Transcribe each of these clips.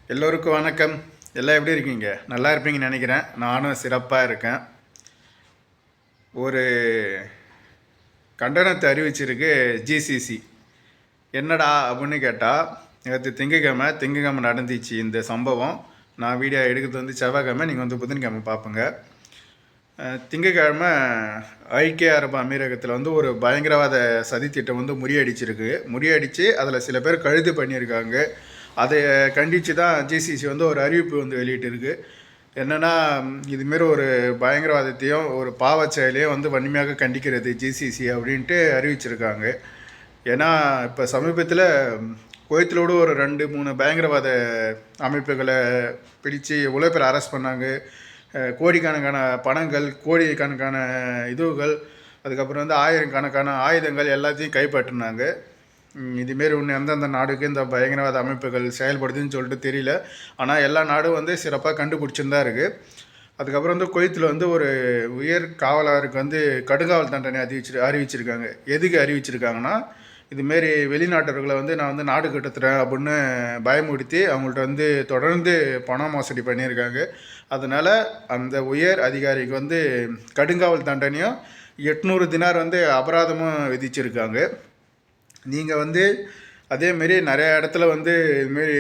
எல்லோருக்கும் வணக்கம். எல்லாம் எப்படி இருக்கீங்க? நல்லா இருப்பீங்கன்னு நினைக்கிறேன். நானும் சிறப்பாக இருக்கேன். ஒரு கண்டனத்தை அறிவிச்சிருக்கு ஜிசிசி. என்னடா அப்படின்னு கேட்டால், நேற்று திங்கக்கிழமை நடந்துச்சு இந்த சம்பவம். நான் வீடியோ எடுக்கிறது வந்து செவ்வாய்க்கிழமை, நீங்கள் வந்து புதன்கிழமை பார்ப்போங்க. திங்கக்கிழமை ஐக்கிய அரபு அமீரகத்தில் வந்து ஒரு பயங்கரவாத சதித்திட்டம் வந்து முறியடிச்சு அதில் சில பேர் கைது பண்ணியிருக்காங்க. அதை கண்டித்து தான் ஜிசிசி வந்து ஒரு அறிவிப்பு வந்து வெளியிட்டிருக்கு. என்னென்னா, இதுமாரி ஒரு பயங்கரவாதத்தையும் ஒரு பாவச் செயலையும் வந்து வன்மையாக கண்டிக்கிறது ஜிசிசி அப்படின்ட்டு அறிவிச்சிருக்காங்க. ஏன்னா இப்போ சமீபத்தில் குவைத்திலோடு ஒரு 2-3 பயங்கரவாத அமைப்புகளை பிடித்து எவ்வளோ பேர் அரெஸ்ட் பண்ணாங்க. கோடிக்கணக்கான பணங்கள், கோடிக்கணக்கான இதுகள், அதுக்கப்புறம் வந்து ஆயிரக்கணக்கான ஆயுதங்கள் எல்லாத்தையும் கைப்பற்றினாங்க. இதுமாரி ஒன்று எந்தெந்த நாடுக்கு இந்த பயங்கரவாத அமைப்புகள் செயல்படுதுன்னு சொல்லிட்டு தெரியல. ஆனால் எல்லா நாடும் வந்து சிறப்பாக கண்டுபிடிச்சுன்னு தான் இருக்குது. அதுக்கப்புறம் வந்து குவைத்தில் வந்து ஒரு உயர் காவலருக்கு வந்து கடுங்காவல் தண்டனை அறிவிச்சிருக்காங்க. எதுக்கு அறிவிச்சிருக்காங்கன்னா, இதுமாரி வெளிநாட்டவர்களை வந்து நான் வந்து நாடு கட்டுத்துறேன் அப்படின்னு பயமுறுத்தி அவங்கள்ட்ட வந்து தொடர்ந்து பண மோசடி பண்ணியிருக்காங்க. அதனால் அந்த உயர் அதிகாரிக்கு வந்து கடுங்காவல் தண்டனையும் 800 தினார் வந்து அபராதமும் விதிச்சிருக்காங்க. நீங்கள் வந்து அதேமாரி நிறையா இடத்துல வந்து இதுமாரி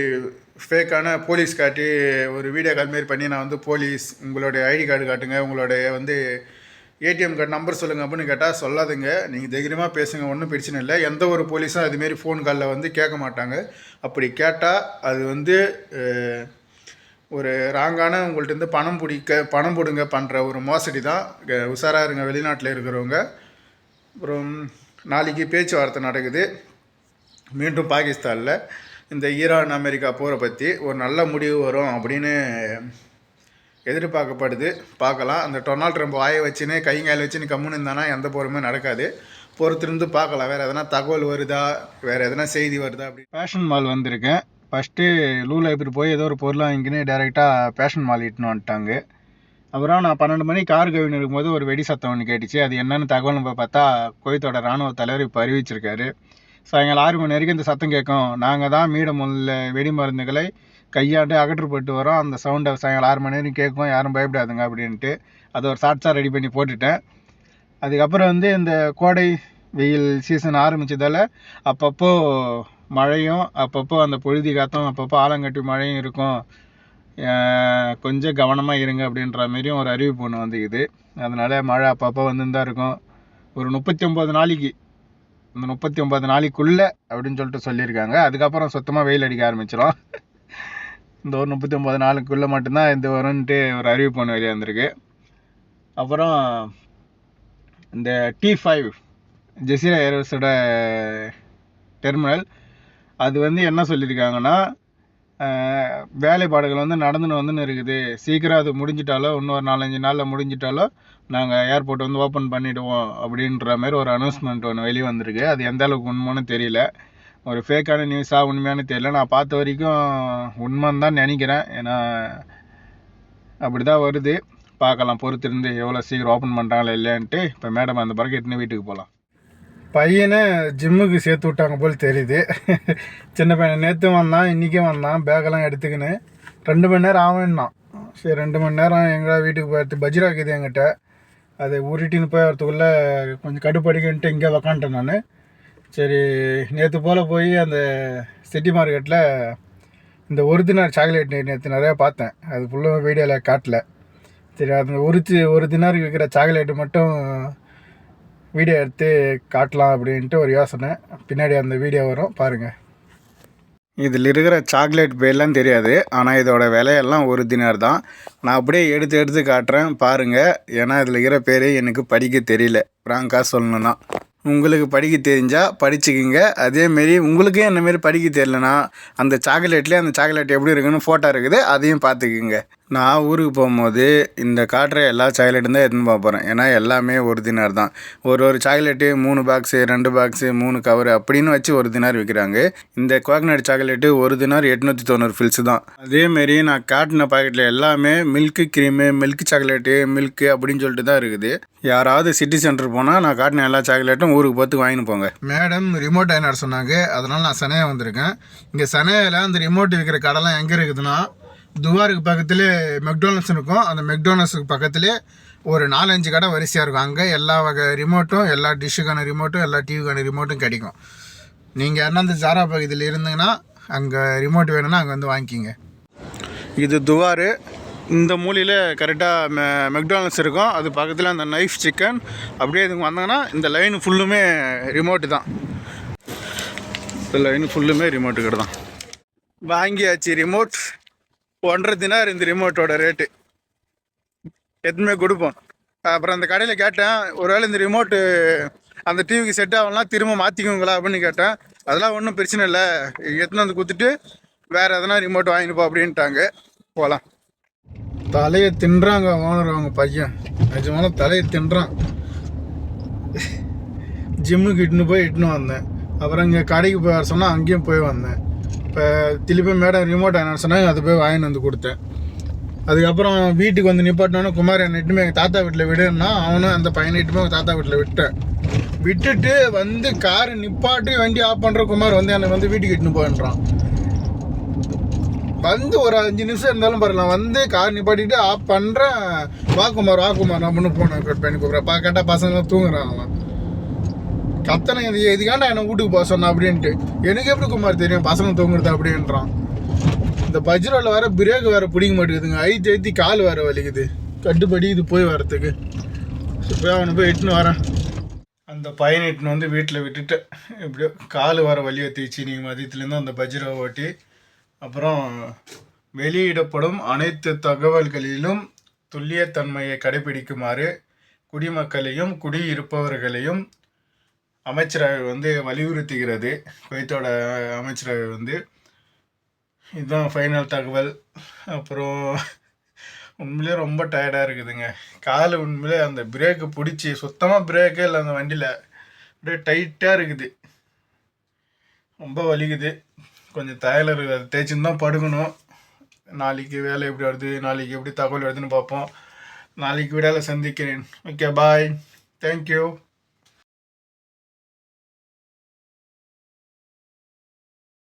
ஃபேக்கான போலீஸ் காட்டி ஒரு வீடியோ கால் மாரி பண்ணி, நான் வந்து போலீஸ், உங்களுடைய ஐடி கார்டு காட்டுங்க, உங்களுடைய வந்து ஏடிஎம் கார்டு நம்பர் சொல்லுங்கள் அப்படின்னு கேட்டால் சொல்லாதுங்க. நீங்கள் தைரியமாக பேசுங்க, ஒன்றும் பிரச்சனை இல்லை. எந்த ஒரு போலீஸும் அதுமாரி ஃபோன் காலில் வந்து கேட்க மாட்டாங்க. அப்படி கேட்டால் அது வந்து ஒரு ராங்கான உங்கள்கிட்ட பணம் பிடுங்க பண்ணுற ஒரு மோசடி தான். உஷாராக இருங்க வெளிநாட்டில் இருக்கிறவங்க. அப்புறம் நாளைக்கு பேச்சுவார்த்தை நடக்குது மீண்டும் பாகிஸ்தானில். இந்த ஈரான் அமெரிக்கா போரை பற்றி ஒரு நல்ல முடிவு வரும் அப்படின்னு எதிர்பார்க்கப்படுது. பார்க்கலாம். அந்த டொனால்ட் ட்ரம்ப் வாயை வச்சுன்னு கைங்காயில் வச்சுன்னு கம்முன்னு இருந்தானா எந்த போருமே நடக்காது. பொறுத்திருந்து பார்க்கலாம். வேறு எதனா தகவல் வருதா, வேறு எதனா செய்தி வருதா அப்படி. ஃபேஷன் மால் வந்திருக்கேன். ஃபஸ்ட்டு லூவில் எப்படி போய் ஏதோ ஒரு பொருள் வாங்கிக்கின்னு டேரெக்டாக ஃபேஷன் மால் இட்டுன்னு வந்துட்டாங்க. அப்புறம் நான் 12 மணி கார் கவின்னு இருக்கும்போது ஒரு வெடி சத்தம் ஒன்று கேட்டுச்சு. அது என்னென்னு தகவல் நம்ம பார்த்தா குவைத்தோட இராணுவ தலைவர் இப்போ அறிவிச்சிருக்காரு. சாயங்காலம் 6 மணி வரைக்கும் இந்த சத்தம் கேட்கும். நாங்கள் தான் மீதமுள்ள வெடி மருந்துகளை கையாண்டு அகற்றுப்பட்டு வரோம். அந்த சவுண்டை சாயங்காலம் 6 மணி வரைக்கும் கேட்கும், யாரும் பயப்படாதுங்க அப்படின்ட்டு அதை ஒரு ஷார்ட்ஸாக ரெடி பண்ணி போட்டுட்டேன். அதுக்கப்புறம் வந்து இந்த கோடை வெயில் சீசன் ஆரம்பித்ததால் அப்பப்போ மழையும் அப்பப்போ அந்த பொழுதி காற்றும் அப்பப்போ ஆலங்கட்டி மழையும் இருக்கும். கொஞ்சம் கவனமாக இருங்க அப்படின்ற மாரியும் ஒரு அறிவிப்பு ஒன்று வந்துக்குது. அதனால் மழை அப்பப்போ வந்துதான் இருக்கும். ஒரு 39 நாளைக்கு, இந்த 39 நாளைக்குள்ளே அப்படின்னு சொல்லிட்டு சொல்லியிருக்காங்க. அதுக்கப்புறம் சுத்தமாக வெயில் அடிக்க ஆரம்பிச்சிடும். இந்த ஒரு 39 நாளுக்குள்ளே மட்டும்தான் இந்த வரும்ன்ட்டு ஒரு அறிவிப்பு ஒன்று வெளியே வந்திருக்கு. அப்புறம் இந்த T5 ஜெசிரா ஏர்வேஸோட டெர்மினல், அது வந்து என்ன சொல்லியிருக்காங்கன்னா, வேலைப்பாடுகள் வந்து நடந்துன்னு இருக்குது. சீக்கிரம் அது முடிஞ்சிட்டாலோ, இன்னும் ஒரு 4-5 நாளில் முடிஞ்சிட்டாலோ நாங்கள் ஏர்போர்ட் வந்து ஓப்பன் பண்ணிவிடுவோம் அப்படின்ற மாதிரி ஒரு அனௌன்ஸ்மெண்ட் ஒன்று வெளியே வந்திருக்கு. அது எந்த அளவுக்கு உண்மைன்னு தெரியல. ஒரு ஃபேக்கான நியூஸாக உண்மையானு தெரியல. நான் பார்த்த வரைக்கும் உண்மைன்னு தான் நினைக்கிறேன். ஏன்னா அப்படி தான் வருது. பார்க்கலாம், பொறுத்திருந்து எவ்வளோ சீக்கிரம் ஓப்பன் பண்ணுறாங்களா இல்லையான்ட்டு. இப்போ மேடம் அந்த பிறகு எட்டுன்னு வீட்டுக்கு போகலாம். பையனை ஜிம்முக்கு சேர்த்து விட்டாங்க போல் தெரியுது. சின்ன பையன் நேற்று வந்தான், இன்றைக்கும் வந்தான், பேக்கெல்லாம் எடுத்துக்கின்னு 2 மணி நேரம் ஆகும்னான். சரி 2 மணி நேரம் எங்கள் வீட்டுக்கு போயிடுத்து. பஜ்ரா இருக்குது என்கிட்ட, அதை உருட்டின்னு போய் வரத்துக்குள்ளே கொஞ்சம் கடுப்படிக்கின்ட்டு இங்கே உக்காந்துட்டேன் நான். சரி நேற்று போய் அந்த சிட்டி மார்க்கெட்டில் இந்த ஒரிஜினல் சாக்லேட் நேற்று நிறையா பார்த்தேன். அது ஃபுல்லாக வீடியோவில் காட்டல. சரி அது ஒரு தினாருக்கு விற்கிற சாக்லேட்டு மட்டும் வீடியோ எடுத்து காட்டலாம் அப்படின்ட்டு ஒரு யோசனை. பின்னாடி அந்த வீடியோ வரும் பாருங்கள். இதில் இருக்கிற சாக்லேட் பேர்லாம் தெரியாது, ஆனால் இதோட விலையெல்லாம் 1 தினார் தான். நான் அப்படியே எடுத்து காட்டுறேன் பாருங்கள். ஏன்னா இதில் இருக்கிற பேர் எனக்கு படிக்க தெரியல. ஃப்ராங்காக சொல்லணுன்னா, உங்களுக்கு படிக்க தெரிஞ்சால் படிச்சுக்கிங்க. அதேமாரி உங்களுக்கே என்னமாரி படிக்க தெரியலனா அந்த சாக்லேட்லேயே அந்த சாக்லேட் எப்படி இருக்குன்னு ஃபோட்டோ இருக்குது, அதையும் பார்த்துக்குங்க. நான் ஊருக்கு போகும்போது இந்த காட்டுற எல்லா சாக்லேட்டும் தான் எடுத்துன்னு போக போகிறேன். ஏன்னா எல்லாமே ஒரு தினார் தான். ஒரு சாக்லேட்டு 3 பாக்ஸு 2 பாக்ஸு 3 கவரு அப்படின்னு வச்சு ஒரு தினார் விற்கிறாங்க. இந்த கோகனட் சாக்லேட்டு ஒரு தினார் 890 ஃபில்ஸு தான். அதேமாரி நான் காட்டின பாக்கெட்டில் எல்லாமே milk cream, milk chocolate, milk அப்படின்னு சொல்லிட்டு தான் இருக்குது. யாராவது சிட்டி சென்டர் போனால் நான் காட்டின எல்லா சாக்லேட்டும் ஊருக்கு பார்த்து வாங்கின்னு போங்க. மேடம் ரிமோட் ஐனார் சொன்னாங்க, அதனால் நான் சனையா வந்திருக்கேன். இங்கே சனையாவில் அந்த ரிமோட் விற்கிற கடைலாம் எங்கே இருக்குதுன்னா, துவாருக்கு பக்கத்துலேயே மெக்டோனல்ஸ் இருக்கும். அந்த மெக்டோனல்ஸுக்கு பக்கத்துலேயே ஒரு 4-5 கடை வரிசையாக இருக்கும். அங்கே எல்லா வகை ரிமோட்டும், எல்லா டிஷ்ஷுக்கான ரிமோட்டும், எல்லா டிவிக்கான ரிமோட்டும் கிடைக்கும். நீங்கள் யாருன்னா அந்த ஜாரா பக்கத்தில் இருந்தீங்கன்னா அங்கே ரிமோட் வேணும்னா அங்கே வந்து வாங்கிக்கிங்க. இது துவாரு. இந்த மூலையில் கரெக்டாக மெக்டானல்ஸ் இருக்கும். அது பக்கத்தில் அந்த நைஃப் சிக்கன். அப்படியே இதுக்கு வந்தாங்கன்னா இந்த லைன் ஃபுல்லுமே ரிமோட்டு தான். இந்த லைன் ஃபுல்லுமே ரிமோட்டு கடை தான். வாங்கியாச்சு ரிமோட். 1.5 தினார் இந்த ரிமோட்டோட ரேட்டு. எதுவுமே கொடுப்போம். அப்புறம் அந்த கடையில் கேட்டேன், ஒருவேளை இந்த ரிமோட்டு அந்த டிவிக்கு செட் ஆகலாம் திரும்ப மாற்றிக்குங்களா அப்படின்னு கேட்டேன். அதெல்லாம் ஒன்றும் பிரச்சனை இல்லை, எடுத்துன்னு வந்து கொடுத்துட்டு வேறு எதனா ரிமோட் வாங்கிப்போம் அப்படின்ட்டாங்க. போகலாம். தலையை தின்றாங்க ஓனர் அவங்க பையன். நிஜமான தலையை தின்றான். ஜிம்முக்கு இட்டுன்னு வந்தேன். அப்புறம் இங்கே கடைக்கு போய் வர சொன்னால் அங்கேயும் போய் வந்தேன். இப்போ திருப்பி மேடம் ரிமோட் ஆகினா சொன்னாங்க, அதை போய் வாங்கிட்டு வந்து கொடுத்தேன். அதுக்கப்புறம் வீட்டுக்கு வந்து நிப்பாட்டினோன்னு குமார் என்னை இட்டுமே எங்கள் தாத்தா வீட்டில் விடுன்னா அவனும் அந்த பையனை இட்டுமே எங்கள் தாத்தா வீட்டில் விட்டுட்டு வந்து காரு நிப்பாட்டி வண்டி ஆஃப் பண்ணுற குமார் வந்து என்னை வந்து வீட்டுக்கு இட்டுன்னு போயின்றான். வந்து ஒரு 5 நிமிஷம் இருந்தாலும் பரவாயில்ல, வந்து கார் நிப்பாட்டிட்டு ஆஃப் பண்ணுறேன். வாக்குமார் அப்படின்னு போனேன். கட் பண்ணி கூப்பிட்றேன். கேட்டால் பசங்களாம் தூங்குறான். அவன் கத்தனை எதுக்காண்டா என்னை வீட்டுக்கு போக சொன்னான் அப்படின்ட்டு. எனக்கு எப்படி குமார் தெரியும் பசங்க தூங்குறது அப்படின்றான். இந்த பஜ்ரோவில் வேறு பிரேக் வேறு பிடிக்க மாட்டேங்குதுங்க. ஐத்தி கால் வேறு வலிக்குது. கட்டுப்படி இது போய் வரத்துக்கு. போய் அவனை போய் இட்டுன்னு வரேன். அந்த பையனை இட்டுன்னு வந்து வீட்டில் விட்டுட்டு எப்படியோ கால் வர வலி வத்திச்சு. நீங்கள் மதியத்துலேருந்து அந்த பஜ்ரோவை ஓட்டி அப்புறம் வெளியிடப்படும் அனைத்து தகவல்களிலும் துல்லியத்தன்மையை கடைபிடிக்குமாறு குடிமக்களையும் குடியிருப்பவர்களையும் அமைச்சரவை வந்து வலியுறுத்துகிறது. குவைத்தோட அமைச்சரவை வந்து இதுதான் ஃபைனல் தகவல். அப்புறம் உண்மையிலே ரொம்ப டயர்டாக இருக்குதுங்க. கால் உண்மையிலே அந்த பிரேக்கு பிடிச்சி சுத்தமாக பிரேக்கே இல்லை அந்த வண்டியில். அப்படியே டைட்டாக இருக்குது. ரொம்ப வலிக்குது. கொஞ்சம் தையல் இருக்குது, அது தேய்ச்சின்னு தான் படுக்கணும். நாளைக்கு வேலை எப்படி வருது, நாளைக்கு எப்படி தகவல் வருதுன்னு பார்ப்போம். நாளைக்கு விடால சந்திக்கிறேன். ஓகே, பாய். தேங்க்யூ.